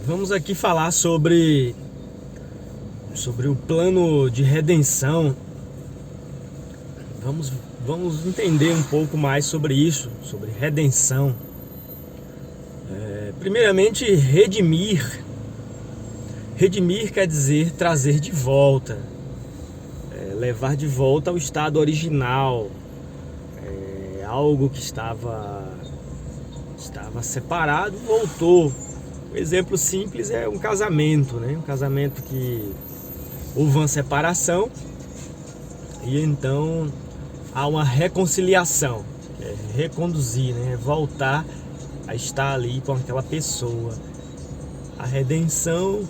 Vamos aqui falar sobre o plano de redenção. Vamos entender um pouco mais sobre isso, sobre redenção. Primeiramente, redimir. Redimir quer dizer trazer de volta, levar de volta ao estado original, algo que estava separado, voltou. Um exemplo simples é um casamento, né? Um casamento que houve uma separação e então há uma reconciliação, reconduzir, né? Voltar a estar ali com aquela pessoa. A redenção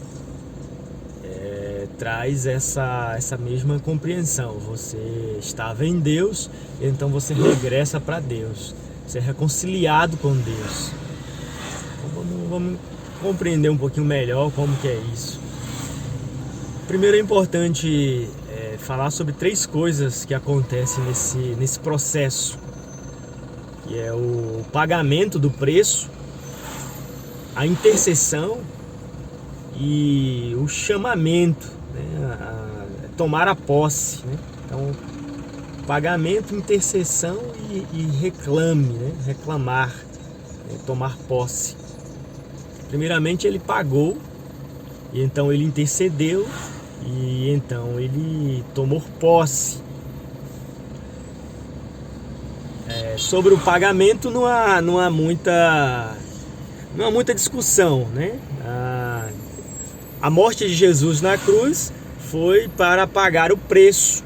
traz essa mesma compreensão. Você estava em Deus, então você regressa para Deus. Você é reconciliado com Deus. Então vamos compreender um pouquinho melhor como que é isso. Primeiro é importante falar sobre 3 coisas que acontecem nesse processo, que é o pagamento do preço, a intercessão e o chamamento, né? Tomar a posse, né? Então, pagamento, intercessão e reclame, né? Reclamar, né? Tomar posse. Primeiramente ele pagou, e então ele intercedeu, e então ele tomou posse. Sobre o pagamento não há muita discussão, né? A morte de Jesus na cruz foi para pagar o preço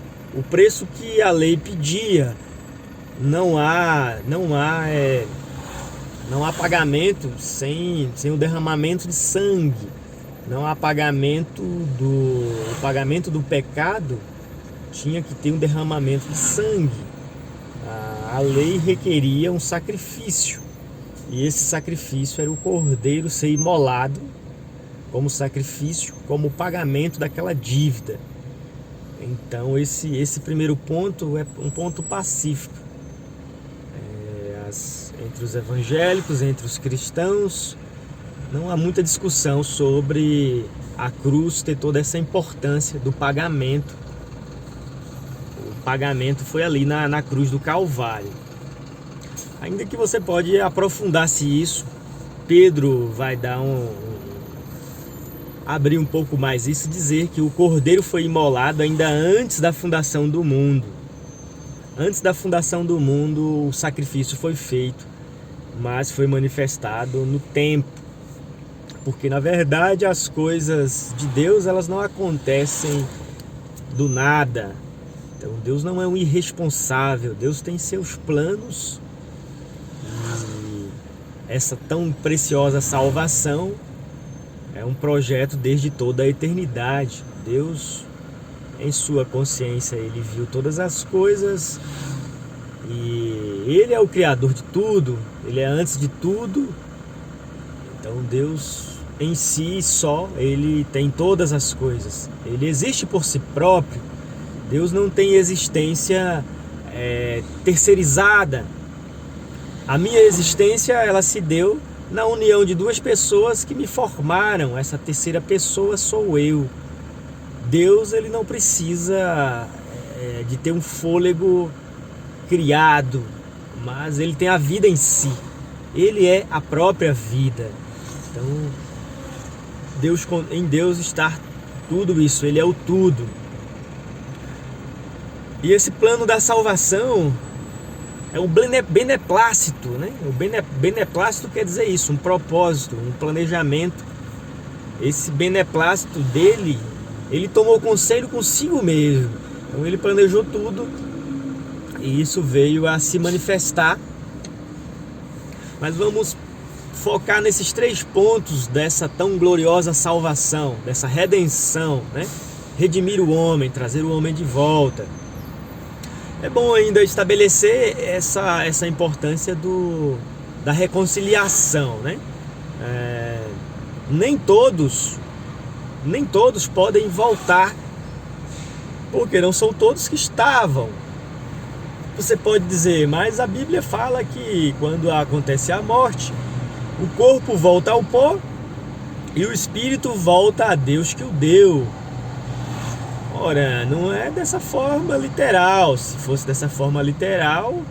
que a lei pedia. Não há pagamento sem o derramamento de sangue. Não há pagamento o pagamento do pecado tinha que ter um derramamento de sangue. A lei requeria um sacrifício, e esse sacrifício era o cordeiro ser imolado como sacrifício, como pagamento daquela dívida. Então esse primeiro ponto é um ponto pacífico. Entre os evangélicos, entre os cristãos, não há muita discussão sobre a cruz ter toda essa importância do pagamento. O pagamento foi ali na cruz do Calvário. Ainda que você pode aprofundar-se isso, Pedro vai dar abrir um pouco mais isso e dizer que o cordeiro foi imolado ainda antes da fundação do mundo. Antes da fundação do mundo o sacrifício foi feito, mas foi manifestado no tempo. Porque na verdade as coisas de Deus, elas não acontecem do nada. Então Deus não é um irresponsável, Deus tem seus planos. E essa tão preciosa salvação é um projeto desde toda a eternidade. Deus, em sua consciência, ele viu todas as coisas e ele é o criador de tudo, ele é antes de tudo. Então Deus em si só, ele tem todas as coisas, ele existe por si próprio. Deus não tem existência terceirizada. A minha existência, ela se deu na união de 2 pessoas que me formaram. Essa terceira pessoa sou eu. Deus, ele não precisa de ter um fôlego criado, mas ele tem a vida em si. Ele é a própria vida. Então, em Deus está tudo isso. Ele é o tudo. E esse plano da salvação é um beneplácito, né? O beneplácito quer dizer isso, um propósito, um planejamento. Esse beneplácito dele, ele tomou conselho consigo mesmo. Então ele planejou tudo e isso veio a se manifestar. Mas vamos focar nesses 3 pontos dessa tão gloriosa salvação, dessa redenção, né? Redimir o homem, trazer o homem de volta. É bom ainda estabelecer essa importância da reconciliação, né? Nem todos podem voltar, porque não são todos que estavam. Você pode dizer, mas a Bíblia fala que quando acontece a morte, o corpo volta ao pó e o espírito volta a Deus que o deu. Ora, não é dessa forma literal. Se fosse dessa forma literal,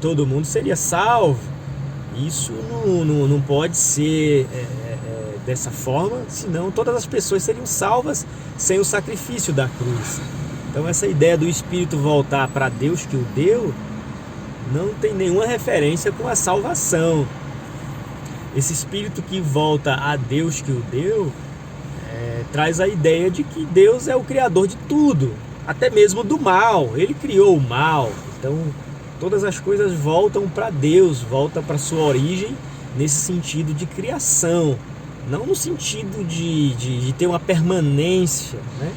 todo mundo seria salvo. Isso não pode ser dessa forma, senão todas as pessoas seriam salvas sem o sacrifício da cruz. Então essa ideia do Espírito voltar para Deus que o deu não tem nenhuma referência com a salvação. Esse Espírito que volta a Deus que o deu traz a ideia de que Deus é o criador de tudo, até mesmo do mal. Ele criou o mal. Então todas as coisas voltam para Deus, voltam para sua origem nesse sentido de criação, não no sentido de ter uma permanência, né?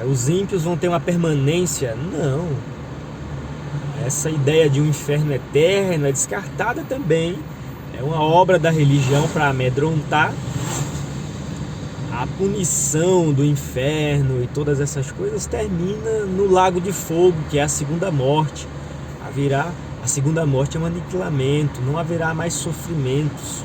Os ímpios vão ter uma permanência, não. Essa ideia de um inferno eterno é descartada também, é uma obra da religião para amedrontar. A punição do inferno e todas essas coisas termina no lago de fogo, que é a segunda morte. A segunda morte é um aniquilamento, não haverá mais sofrimentos.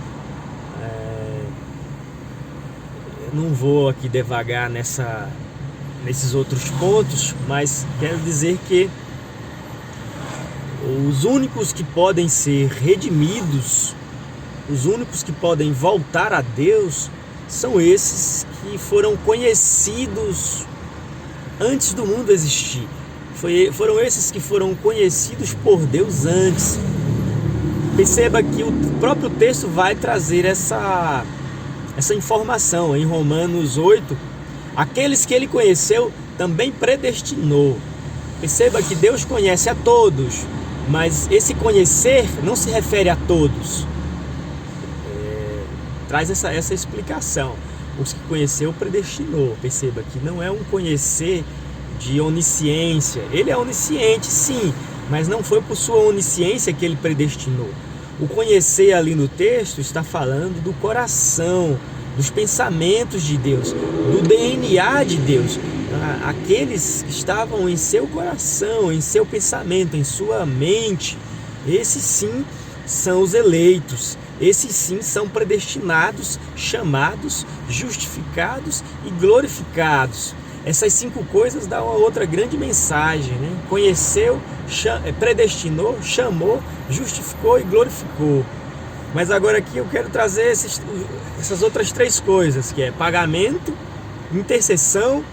Eu não vou aqui devagar nesses outros pontos, mas quero dizer que os únicos que podem ser redimidos, os únicos que podem voltar a Deus, são esses que foram conhecidos antes do mundo existir. Foram esses que foram conhecidos por Deus antes. Perceba que o próprio texto vai trazer essa informação em Romanos 8. Aqueles que ele conheceu também predestinou. Perceba que Deus conhece a todos, mas esse conhecer não se refere a todos. Traz essa explicação. Os que conheceu predestinou. Perceba que não é um conhecer de onisciência. Ele é onisciente, sim, mas não foi por sua onisciência que ele predestinou. O conhecer ali no texto está falando do coração, dos pensamentos de Deus, do DNA de Deus. Aqueles que estavam em seu coração, em seu pensamento, em sua mente, esses sim são os eleitos. Esses sim são predestinados, chamados, justificados e glorificados. Essas 5 coisas dão uma outra grande mensagem, né? Conheceu, predestinou, chamou, justificou e glorificou. Mas agora aqui eu quero trazer essas outras 3 coisas, que é pagamento, intercessão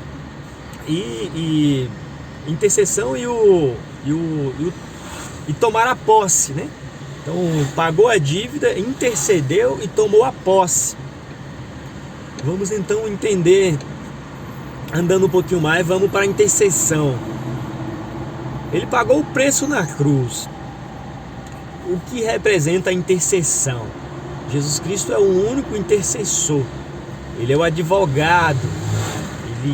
e tomar a posse, né? Então pagou a dívida, intercedeu e tomou a posse. Vamos então entender, andando um pouquinho mais, vamos para a intercessão. Ele pagou o preço na cruz. O que representa a intercessão? Jesus Cristo é o único intercessor. Ele é o advogado.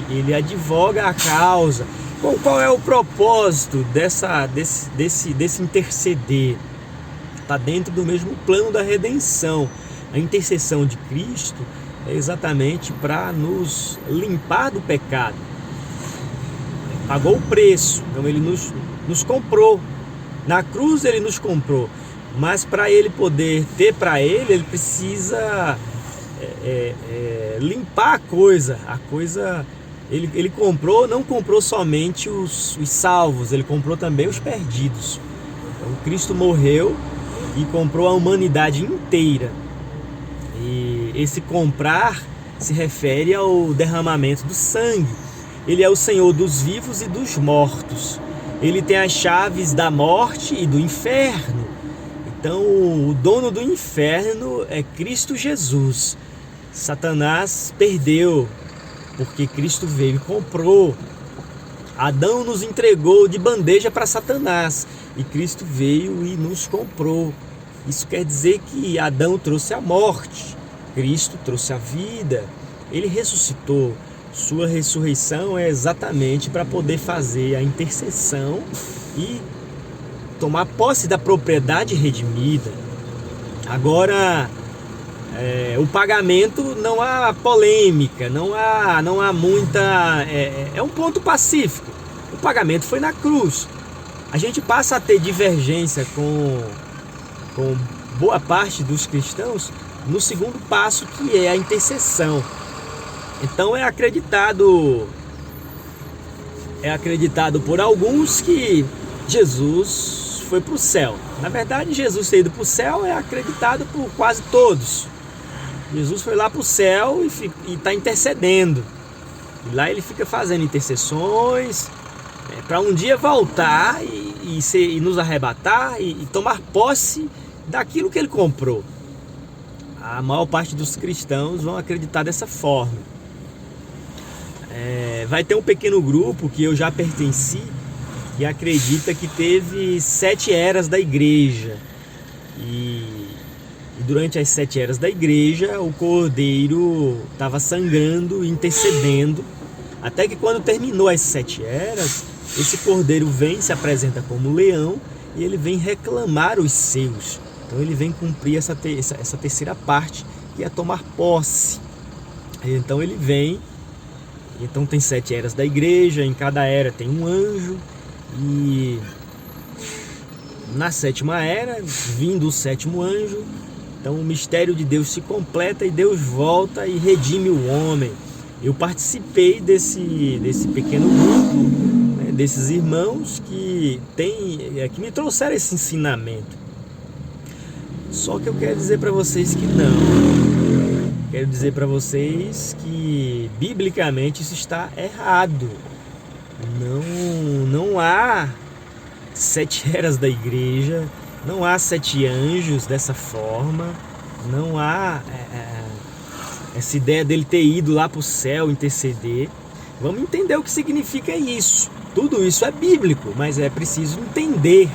Ele advoga a causa. Qual é o propósito desse interceder? Está dentro do mesmo plano da redenção. A intercessão de Cristo é exatamente para nos limpar do pecado. Pagou o preço, então ele nos comprou. Na cruz ele nos comprou, mas para ele poder ter para ele precisa limpar a coisa. Ele comprou, não comprou somente os salvos, ele comprou também os perdidos. Então Cristo morreu e comprou a humanidade inteira. E esse comprar se refere ao derramamento do sangue. Ele é o Senhor dos vivos e dos mortos. Ele tem as chaves da morte e do inferno. Então o dono do inferno é Cristo Jesus. Satanás perdeu, porque Cristo veio e comprou. Adão nos entregou de bandeja para Satanás, e Cristo veio e nos comprou. Isso quer dizer que Adão trouxe a morte, Cristo trouxe a vida. Ele ressuscitou. Sua ressurreição é exatamente para poder fazer a intercessão e tomar posse da propriedade redimida. Agora, o pagamento, não há polêmica, não há muita... É um ponto pacífico. O pagamento foi na cruz. A gente passa a ter divergência com boa parte dos cristãos no segundo passo, que é a intercessão. Então é acreditado por alguns que Jesus foi para o céu. Na verdade, Jesus ter ido para o céu é acreditado por quase todos. Jesus foi lá para o céu e está intercedendo. E lá ele fica fazendo intercessões para um dia voltar e nos arrebatar e tomar posse daquilo que ele comprou. A maior parte dos cristãos vão acreditar dessa forma. Vai ter um pequeno grupo que eu já pertenci, que acredita que teve 7 eras da igreja. E durante as 7 eras da igreja, o cordeiro estava sangrando, intercedendo, até que quando terminou as 7 eras, esse cordeiro vem, se apresenta como leão, e ele vem reclamar os seus. Então ele vem cumprir essa terceira parte, que é tomar posse. Então ele vem, então tem 7 eras da igreja, em cada era tem um anjo, e na 7ª era, vindo o 7º anjo, então o mistério de Deus se completa e Deus volta e redime o homem. Eu participei desse pequeno grupo, desses irmãos que me trouxeram esse ensinamento. Só que eu quero dizer para vocês que não. Quero dizer para vocês que biblicamente isso está errado. Não há 7 eras da igreja, não há 7 anjos dessa forma, não há essa ideia dele ter ido lá para o céu interceder. Vamos entender o que significa isso. Tudo isso é bíblico, mas é preciso entender.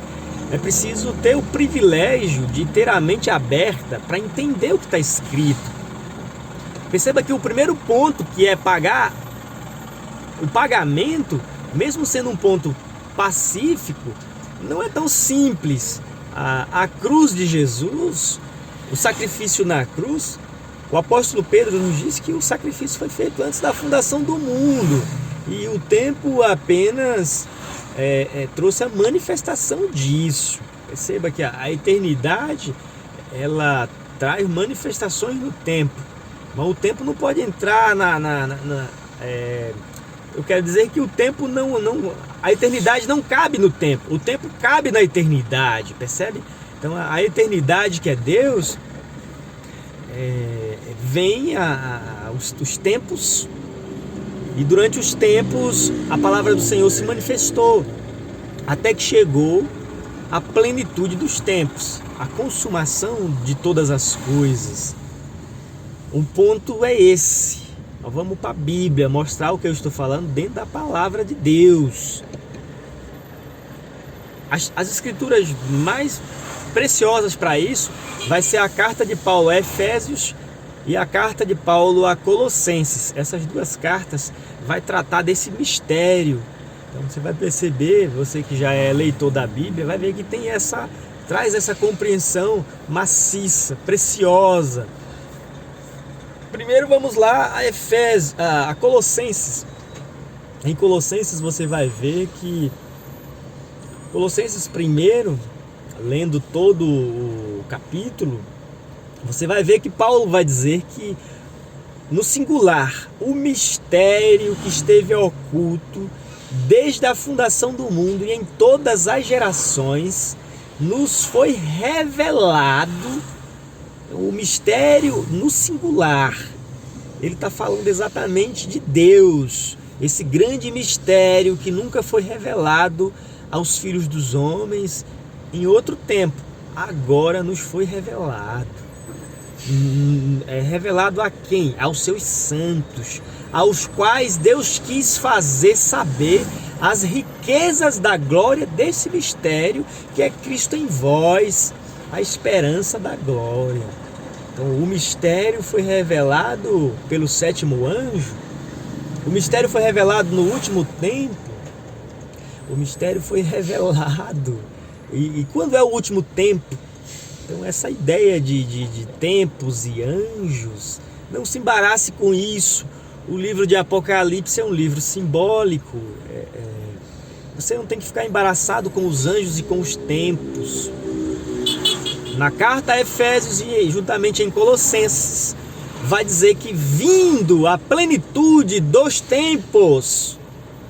É preciso ter o privilégio de ter a mente aberta para entender o que está escrito. Perceba que o primeiro ponto, que é pagar, o pagamento, mesmo sendo um ponto pacífico, não é tão simples. A cruz de Jesus, o sacrifício na cruz, o apóstolo Pedro nos diz que o sacrifício foi feito antes da fundação do mundo, e o tempo apenas trouxe a manifestação disso. Perceba que a eternidade, ela traz manifestações no tempo, mas o tempo não pode entrar eu quero dizer que o tempo a eternidade não cabe no tempo, o tempo cabe na eternidade, percebe? Então a eternidade, que é Deus, vem os tempos, e durante os tempos a palavra do Senhor se manifestou, até que chegou a plenitude dos tempos, a consumação de todas as coisas. O ponto é esse. Nós vamos para a Bíblia mostrar o que eu estou falando dentro da palavra de Deus. As escrituras mais preciosas para isso vai ser a carta de Paulo a Efésios e a carta de Paulo a Colossenses. Essas 2 cartas vai tratar desse mistério. Então você vai perceber, você que já é leitor da Bíblia, vai ver que traz essa compreensão maciça, preciosa. Primeiro vamos lá a Colossenses. Em Colossenses você vai ver que Colossenses primeiro, lendo todo o capítulo, você vai ver que Paulo vai dizer que, no singular, o mistério que esteve oculto desde a fundação do mundo e em todas as gerações nos foi revelado. O mistério no singular, ele está falando exatamente de Deus, esse grande mistério que nunca foi revelado aos filhos dos homens em outro tempo, agora nos foi revelado. É revelado a quem? Aos seus santos, aos quais Deus quis fazer saber as riquezas da glória desse mistério, que é Cristo em vós, a esperança da glória. Então o mistério foi revelado pelo 7º anjo, o mistério foi revelado no último tempo, o mistério foi revelado. E quando é o último tempo? Então essa ideia de tempos e anjos, não se embarace com isso. O livro de Apocalipse é um livro simbólico. Você não tem que ficar embaraçado com os anjos e com os tempos. Na carta a Efésios e juntamente em Colossenses, vai dizer que vindo a plenitude dos tempos.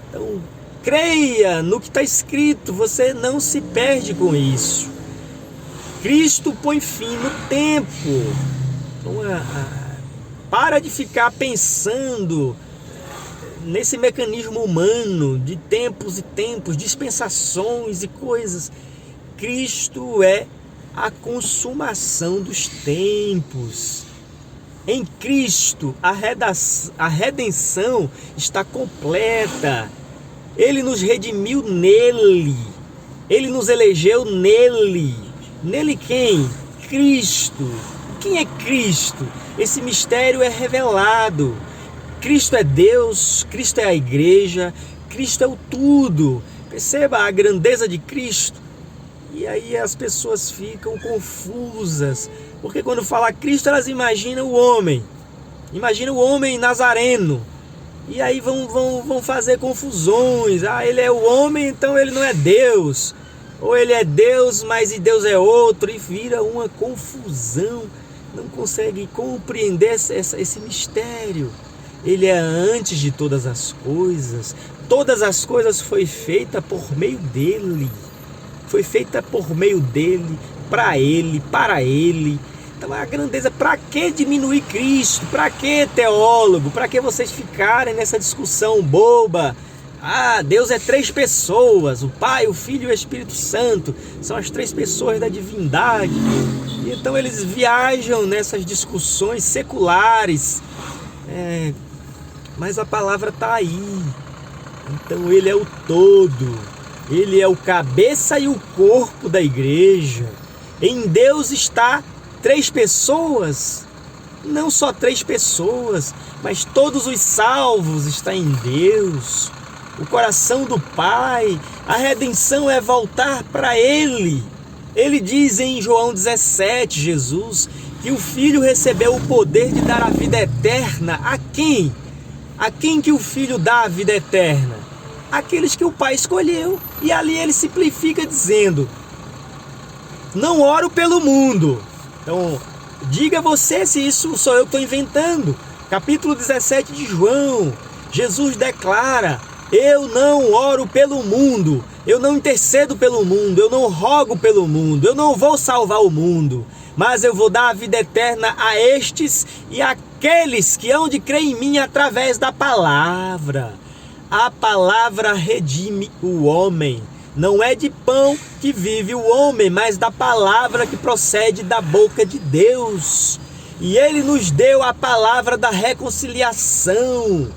Então, creia no que está escrito, você não se perde com isso. Cristo põe fim no tempo. Então, para de ficar pensando nesse mecanismo humano de tempos e tempos, dispensações e coisas. Cristo é a consumação dos tempos. Em Cristo, a redenção está completa. Ele nos redimiu nele. Ele nos elegeu nele. Nele quem? Cristo. Quem é Cristo? Esse mistério é revelado. Cristo é Deus, Cristo é a igreja, Cristo é o tudo. Perceba a grandeza de Cristo. E aí as pessoas ficam confusas, porque quando fala Cristo, elas imaginam o homem. Imaginam o homem nazareno. E aí vão fazer confusões. Ele é o homem, então ele não é Deus. Ou ele é Deus, mas Deus é outro. E vira uma confusão. Não consegue compreender esse mistério. Ele é antes de todas as coisas. Todas as coisas foi feita por meio dele. Foi feita por meio dele, para ele. Então a grandeza, para que diminuir Cristo? Para que teólogo? Para que vocês ficarem nessa discussão boba? Deus é 3 pessoas, o Pai, o Filho e o Espírito Santo. São as 3 pessoas da divindade. E então eles viajam nessas discussões seculares. Mas a palavra está aí. Então ele é o todo. Ele é o cabeça e o corpo da igreja. Em Deus está 3 pessoas. Não só 3 pessoas, mas todos os salvos estão em Deus. O coração do Pai. A redenção é voltar para Ele. Ele diz em João 17, Jesus, que o Filho recebeu o poder de dar a vida eterna. A quem? A quem que o Filho dá a vida eterna? Aqueles que o Pai escolheu. E ali ele simplifica dizendo: não oro pelo mundo. Então, diga você se isso sou eu que estou inventando. Capítulo 17 de João, Jesus declara: eu não oro pelo mundo, eu não intercedo pelo mundo, eu não rogo pelo mundo, eu não vou salvar o mundo, mas eu vou dar a vida eterna a estes e àqueles que hão de crer em mim através da palavra. A palavra redime o homem. Não é de pão que vive o homem, mas da palavra que procede da boca de Deus. E Ele nos deu a palavra da reconciliação.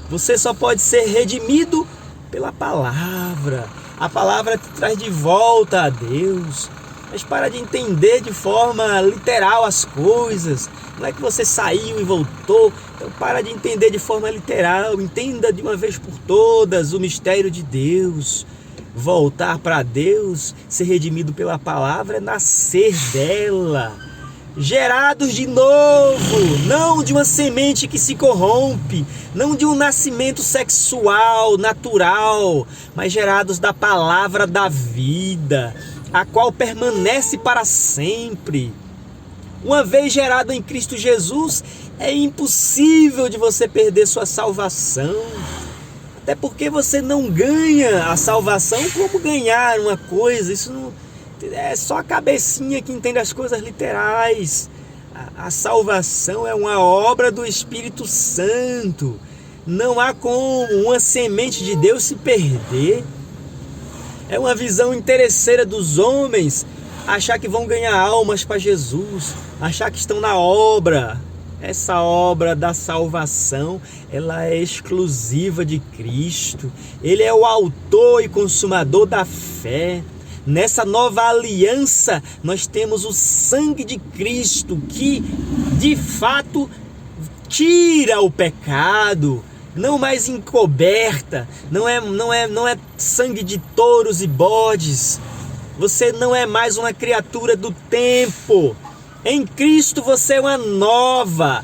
Você só pode ser redimido pela palavra. A palavra te traz de volta a Deus. Mas para de entender de forma literal as coisas. Não é que você saiu e voltou. Então para de entender de forma literal. Entenda de uma vez por todas o mistério de Deus. Voltar para Deus, ser redimido pela palavra, é nascer dela. Gerados de novo, não de uma semente que se corrompe, não de um nascimento sexual, natural, mas gerados da palavra da vida, a qual permanece para sempre. Uma vez gerado em Cristo Jesus, é impossível de você perder sua salvação. Até porque você não ganha a salvação como ganhar uma coisa. Isso não é só a cabecinha que entende as coisas literais. A salvação é uma obra do Espírito Santo. Não há como uma semente de Deus se perder. É uma visão interesseira dos homens achar que vão ganhar almas para Jesus, achar que estão na obra. Essa obra da salvação, ela é exclusiva de Cristo. Ele é o autor e consumador da fé. Nessa nova aliança, nós temos o sangue de Cristo que, de fato, tira o pecado. Não mais encoberta. Não é sangue de touros e bodes. Você não é mais uma criatura do tempo. Em Cristo você é uma nova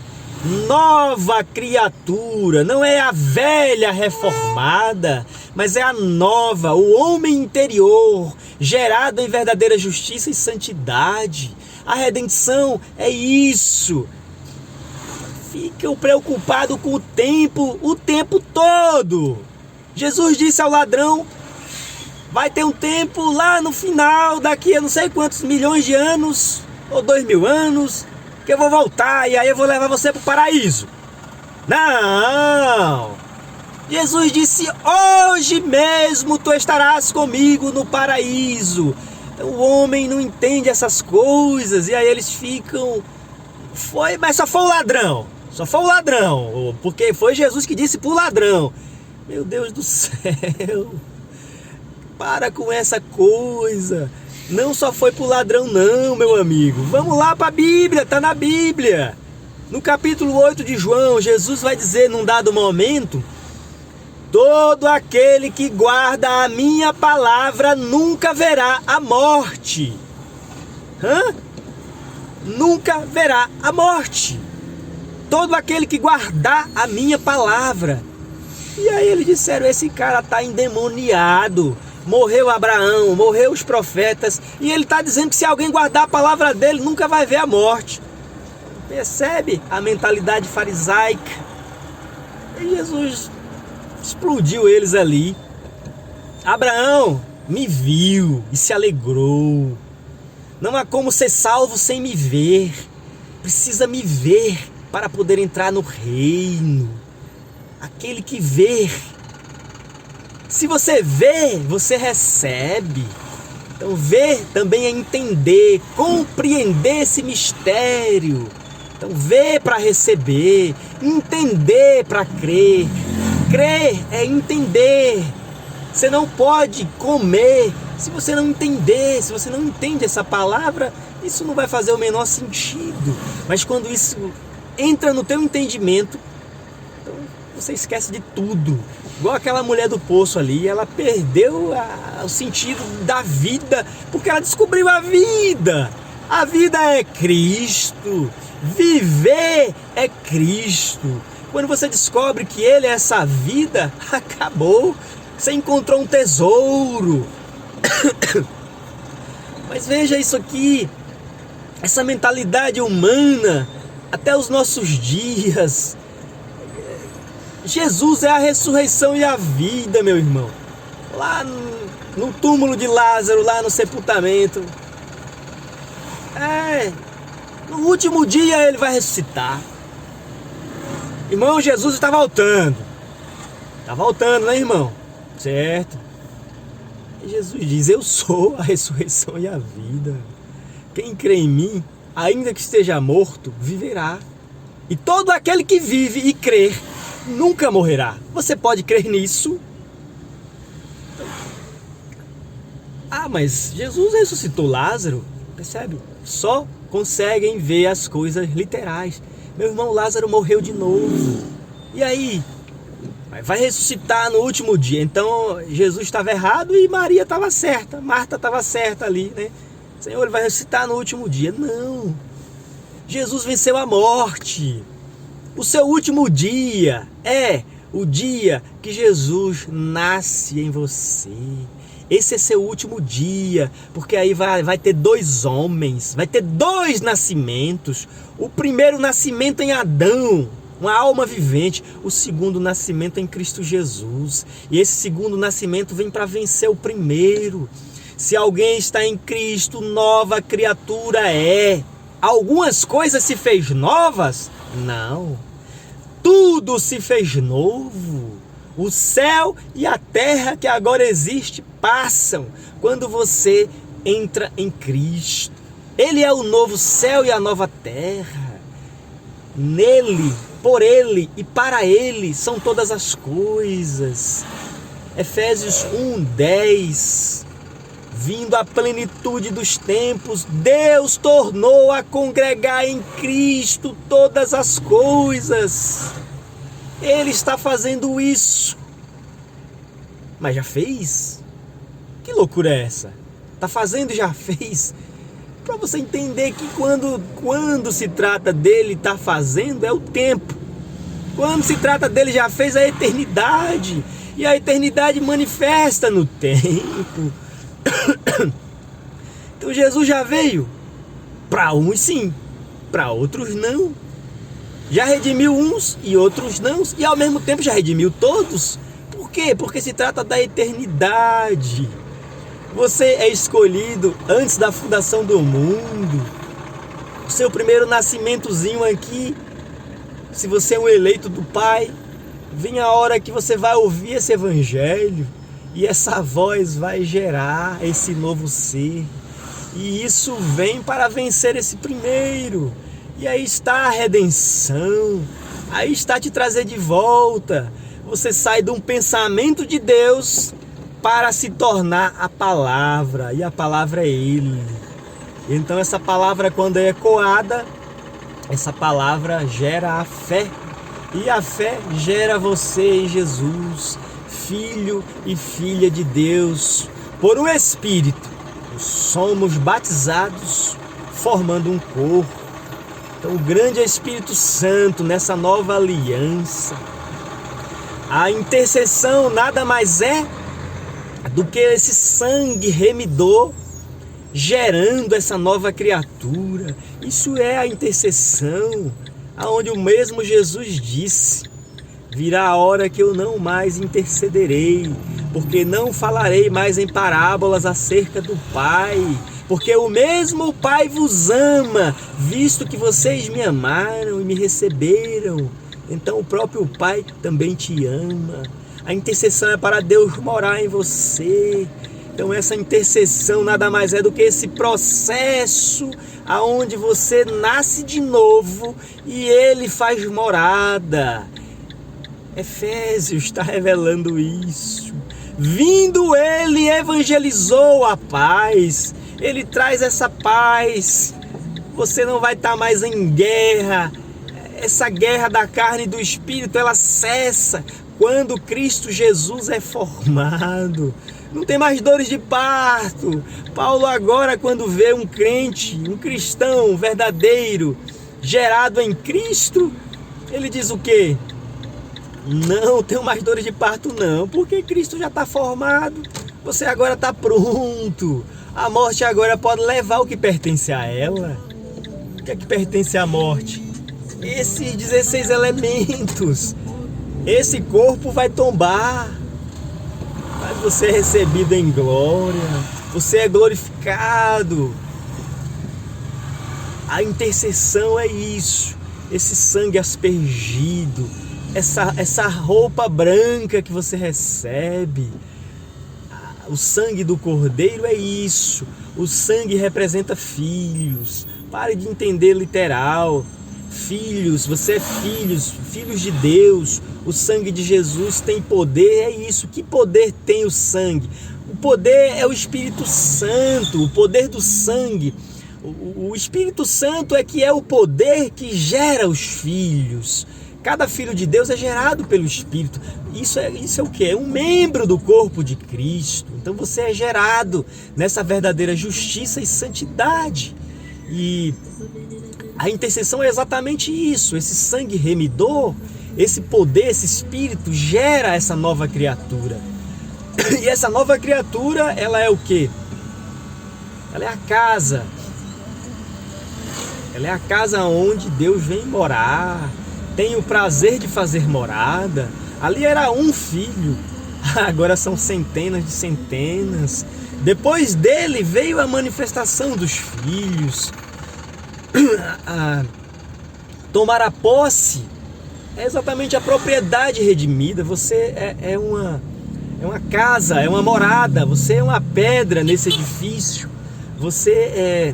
criatura. Não é a velha reformada, mas é a nova, o homem interior, gerado em verdadeira justiça e santidade. A redenção é isso. Ficam preocupados com o tempo todo. Jesus disse ao ladrão: vai ter um tempo lá no final, daqui a não sei quantos milhões de anos, ou 2000 anos, que eu vou voltar e aí eu vou levar você para o paraíso. Não! Jesus disse: hoje mesmo tu estarás comigo no paraíso. Então, o homem não entende essas coisas e aí eles ficam... Mas só foi o ladrão. Só foi o ladrão. Porque foi Jesus que disse pro ladrão. Meu Deus do céu. Para com essa coisa. Não só foi pro ladrão não, meu amigo. Vamos lá para a Bíblia, tá na Bíblia. No capítulo 8 de João, Jesus vai dizer num dado momento: todo aquele que guarda a minha palavra nunca verá a morte. Nunca verá a morte. Todo aquele que guardar a minha palavra. E aí eles disseram: esse cara está endemoniado. Morreu Abraão, morreu os profetas, e ele está dizendo que se alguém guardar a palavra dele, nunca vai ver a morte. Percebe a mentalidade farisaica? E Jesus explodiu eles ali. Abraão me viu e se alegrou. Não há como ser salvo sem me ver. Precisa me ver para poder entrar no reino. Aquele que vê. Se você vê, você recebe. Então ver também é entender, compreender esse mistério. Então ver para receber, entender para crer. Crer é entender. Você não pode comer se você não entender. Se você não entende essa palavra, isso não vai fazer o menor sentido. Mas quando isso entra no teu entendimento, então você esquece de tudo. Igual aquela mulher do poço ali, ela perdeu o sentido da vida, porque ela descobriu a vida. A vida é Cristo. Viver é Cristo. Quando você descobre que Ele é essa vida, acabou. Você encontrou um tesouro. Mas veja isso aqui. Essa mentalidade humana, até os nossos dias. Jesus é a ressurreição e a vida, meu irmão. Lá no túmulo de Lázaro, lá no sepultamento. No último dia ele vai ressuscitar. Irmão, Jesus está voltando. Está voltando, né, irmão? Certo. E Jesus diz: eu sou a ressurreição e a vida. Quem crê em mim, ainda que esteja morto, viverá. E todo aquele que vive e crer nunca morrerá. Você pode crer nisso? Mas Jesus ressuscitou Lázaro. Percebe? Só conseguem ver as coisas literais. Meu irmão, Lázaro morreu de novo. E aí? Vai ressuscitar no último dia. Então Jesus estava errado e Maria estava certa. Marta estava certa ali, né? Senhor, ele vai ressuscitar no último dia. Não. Jesus venceu a morte. O seu último dia é o dia que Jesus nasce em você. Esse é seu último dia, porque aí vai ter dois homens, vai ter dois nascimentos. O primeiro nascimento em Adão, uma alma vivente. O segundo nascimento em Cristo Jesus. E esse segundo nascimento vem para vencer o primeiro. Se alguém está em Cristo, nova criatura é. Algumas coisas se fez novas? Não. Tudo se fez novo. O céu e a terra que agora existe passam quando você entra em Cristo. Ele é o novo céu e a nova terra. Nele, por Ele e para Ele são todas as coisas. Efésios 1:10. Vindo à plenitude dos tempos, Deus tornou a congregar em Cristo todas as coisas. Ele está fazendo isso. Mas já fez? Que loucura é essa? Está fazendo e já fez? Para você entender que quando se trata dele estar fazendo, é o tempo. Quando se trata dele já fez, é a eternidade. E a eternidade manifesta no tempo. Então Jesus já veio. Para uns sim, para outros não. Já redimiu uns e outros não, e ao mesmo tempo já redimiu todos. Por quê? Porque se trata da eternidade. Você é escolhido antes da fundação do mundo. O seu primeiro nascimentozinho aqui, se você é um eleito do Pai, vem a hora que você vai ouvir esse evangelho e essa voz vai gerar esse novo ser. E isso vem para vencer esse primeiro. E aí está a redenção, aí está te trazer de volta. Você sai de um pensamento de Deus para se tornar a palavra, e a palavra é Ele. Então essa palavra, quando é ecoada, essa palavra gera a fé, e a fé gera você em Jesus, filho e filha de Deus, por um Espírito. Somos batizados formando um corpo. Então o grande Espírito Santo nessa nova aliança. A intercessão nada mais é do que esse sangue remidor gerando essa nova criatura. Isso é a intercessão, aonde o mesmo Jesus disse: virá a hora que eu não mais intercederei, porque não falarei mais em parábolas acerca do Pai, porque o mesmo Pai vos ama, visto que vocês me amaram e me receberam. Então o próprio Pai também te ama. A intercessão é para Deus morar em você. Então essa intercessão nada mais é do que esse processo aonde você nasce de novo e Ele faz morada. Efésios está revelando isso. Vindo Ele, evangelizou a paz. Ele traz essa paz. Você não vai estar mais em guerra. Essa guerra da carne e do espírito, ela cessa quando Cristo Jesus é formado. Não tem mais dores de parto. Paulo agora, quando vê um crente, um cristão verdadeiro, gerado em Cristo, ele diz o quê? Não tenho mais dores de parto não, porque Cristo já está formado. Você agora está pronto. A morte agora pode levar o que pertence a ela. O que é que pertence à morte? Esses 16 elementos. Esse corpo vai tombar, mas você é recebido em glória. Você é glorificado. A intercessão é isso. Esse sangue aspergido, essa roupa branca que você recebe. O sangue do Cordeiro é isso. O sangue representa filhos. Pare de entender literal. Filhos, você é filhos de Deus. O sangue de Jesus tem poder, é isso. Que poder tem o sangue? O poder é o Espírito Santo, o poder do sangue. O Espírito Santo é que é o poder que gera os filhos. Cada filho de Deus é gerado pelo Espírito. Isso é o que? É um membro do corpo de Cristo. Então você é gerado nessa verdadeira justiça e santidade. E a intercessão é exatamente isso. Esse sangue remidor, esse poder, esse Espírito gera essa nova criatura. E essa nova criatura, ela é o quê? Ela é a casa. Ela é a casa onde Deus vem morar. Tem o prazer de fazer morada. Ali era um filho, agora são centenas de centenas. Depois dele veio a manifestação dos filhos. Tomar a posse é exatamente a propriedade redimida. Você é uma casa, é uma morada. Você é uma pedra nesse edifício. Você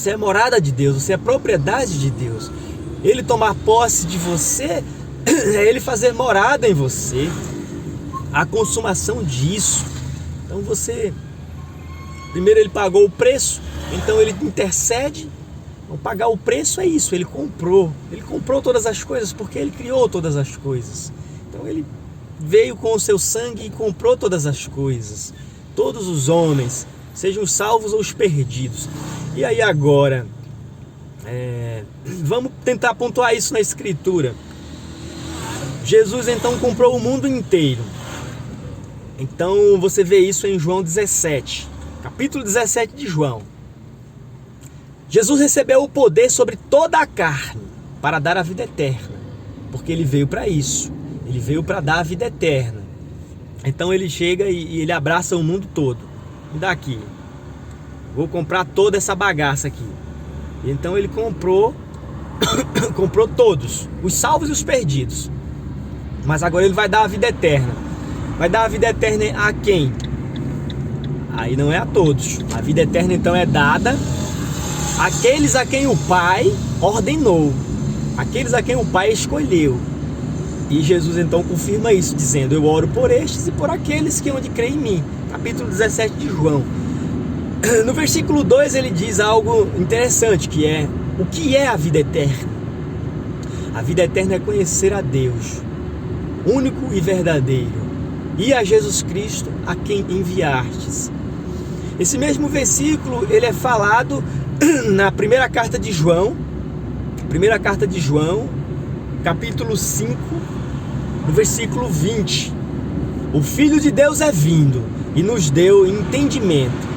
é morada de Deus, você é propriedade de Deus. Ele tomar posse de você é Ele fazer morada em você. A consumação disso. Então primeiro Ele pagou o preço, então Ele intercede. Então, pagar o preço é isso, Ele comprou todas as coisas, porque Ele criou todas as coisas. Então Ele veio com o seu sangue e comprou todas as coisas. Todos os homens, sejam os salvos ou os perdidos. E aí agora, vamos tentar pontuar isso na Escritura. Jesus então comprou o mundo inteiro. Então você vê isso em João 17, capítulo 17 de João. Jesus recebeu o poder sobre toda a carne para dar a vida eterna, porque ele veio para isso, ele veio para dar a vida eterna. Então ele chega e ele abraça o mundo todo. Me dá aqui, vou comprar toda essa bagaça aqui. Então ele comprou todos, os salvos e os perdidos. Mas agora ele vai dar a vida eterna. Vai dar a vida eterna a quem? Aí não é a todos. A vida eterna então é dada àqueles a quem o Pai ordenou, aqueles a quem o Pai escolheu. E Jesus então confirma isso, dizendo: eu oro por estes e por aqueles que hão de crer em mim. Capítulo 17 de João. No versículo 2 ele diz algo interessante, que é: o que é a vida eterna? A vida eterna é conhecer a Deus, único e verdadeiro, e a Jesus Cristo, a quem enviastes. Esse mesmo versículo ele é falado na primeira carta de João, capítulo 5, no versículo 20. O Filho de Deus é vindo e nos deu entendimento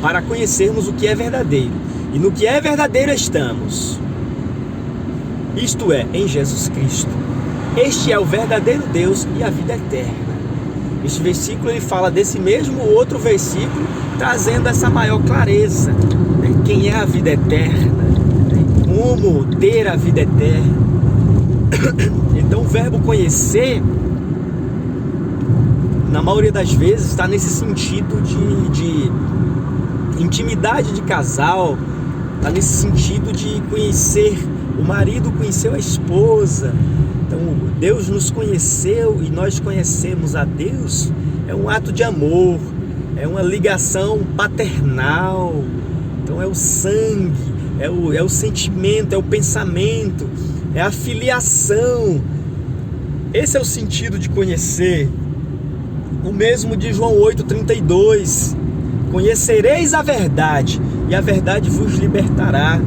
para conhecermos o que é verdadeiro, e no que é verdadeiro estamos, isto é, em Jesus Cristo. Este é o verdadeiro Deus e a vida eterna. Este versículo ele fala desse mesmo outro versículo, trazendo essa maior clareza, né? Quem é a vida eterna, né? Como ter a vida eterna. Então o verbo conhecer, na maioria das vezes, está nesse sentido de intimidade de casal, está nesse sentido de conhecer. O marido conheceu a esposa. Então Deus nos conheceu e nós conhecemos a Deus. É um ato de amor, é uma ligação paternal. Então é o sangue, é o sentimento, é o pensamento, é a filiação. Esse é o sentido de conhecer. O mesmo de João 8,32: conhecereis a verdade e a verdade vos libertará.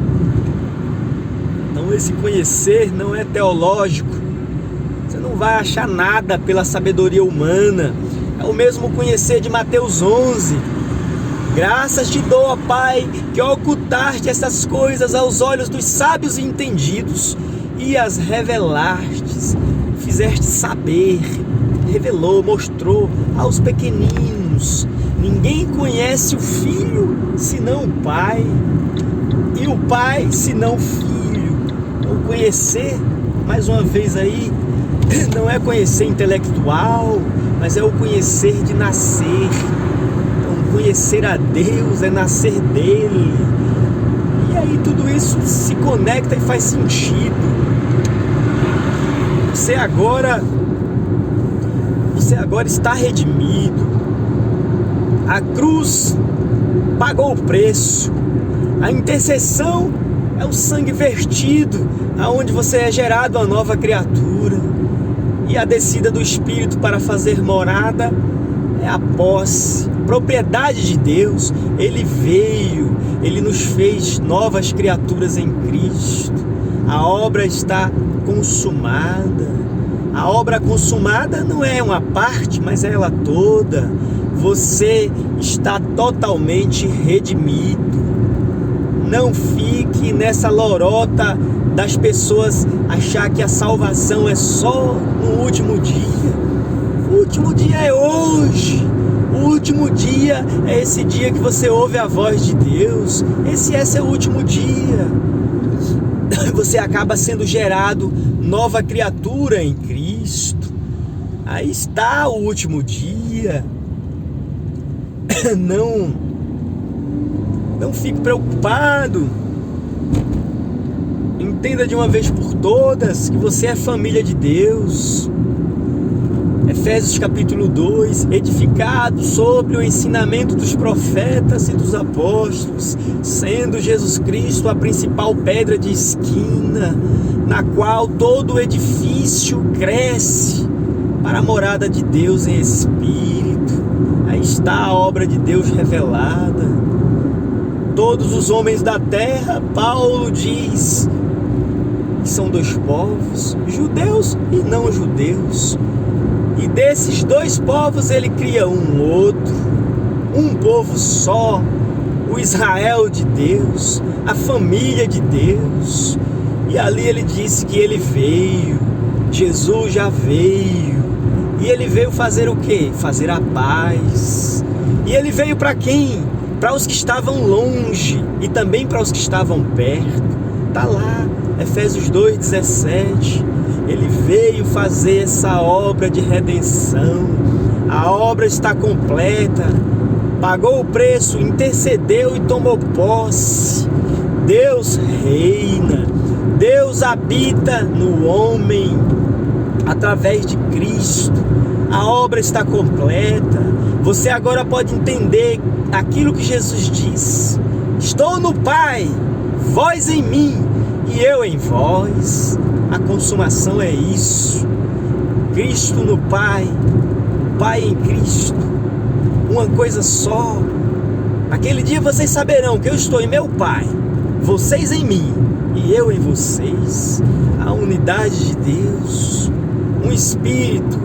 Então esse conhecer não é teológico. Você não vai achar nada pela sabedoria humana. É o mesmo conhecer de Mateus 11. Graças te dou, ó Pai, que ocultaste essas coisas aos olhos dos sábios e entendidos e as revelastes, fizeste saber, revelou, mostrou aos pequeninos. Ninguém conhece o Filho senão o Pai, e o Pai senão o Filho. Então conhecer, mais uma vez aí, não é conhecer intelectual, mas é o conhecer de nascer. Então conhecer a Deus é nascer dele. E aí tudo isso se conecta e faz sentido. Você agora está redimido. A cruz pagou o preço. A intercessão é o sangue vertido, aonde você é gerado uma nova criatura. E a descida do Espírito para fazer morada é a posse, propriedade de Deus. Ele veio, ele nos fez novas criaturas em Cristo. A obra está consumada. A obra consumada não é uma parte, mas é ela toda. Você está totalmente redimido. Não fique nessa lorota das pessoas achar que a salvação é só no último dia. O último dia é hoje. O último dia é esse dia que você ouve a voz de Deus. Esse é seu último dia. Você acaba sendo gerado nova criatura em Cristo. Aí está o último dia. Não fique preocupado. Entenda de uma vez por todas que você é família de Deus. Efésios capítulo 2: edificado sobre o ensinamento dos profetas e dos apóstolos, sendo Jesus Cristo a principal pedra de esquina, na qual todo o edifício cresce para a morada de Deus em Espírito. Aí está a obra de Deus revelada. Todos os homens da terra, Paulo diz, que são dois povos, judeus e não judeus. E desses dois povos ele cria um outro, um povo só, o Israel de Deus, a família de Deus. E ali ele disse que ele veio, Jesus já veio. E ele veio fazer o quê? Fazer a paz. E ele veio para quem? Para os que estavam longe e também para os que estavam perto. Está lá, Efésios 2,17. Ele veio fazer essa obra de redenção. A obra está completa. Pagou o preço, intercedeu e tomou posse. Deus reina. Deus habita no homem através de Cristo. A obra está completa. Você agora pode entender aquilo que Jesus disse: estou no Pai, vós em mim e eu em vós. A consumação é isso. Cristo no Pai, Pai em Cristo, uma coisa só. Naquele dia vocês saberão que eu estou em meu Pai, vocês em mim e eu em vocês. A unidade de Deus, um Espírito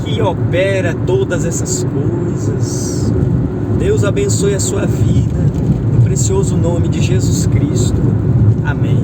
que opera todas essas coisas. Deus abençoe a sua vida, no precioso nome de Jesus Cristo. Amém.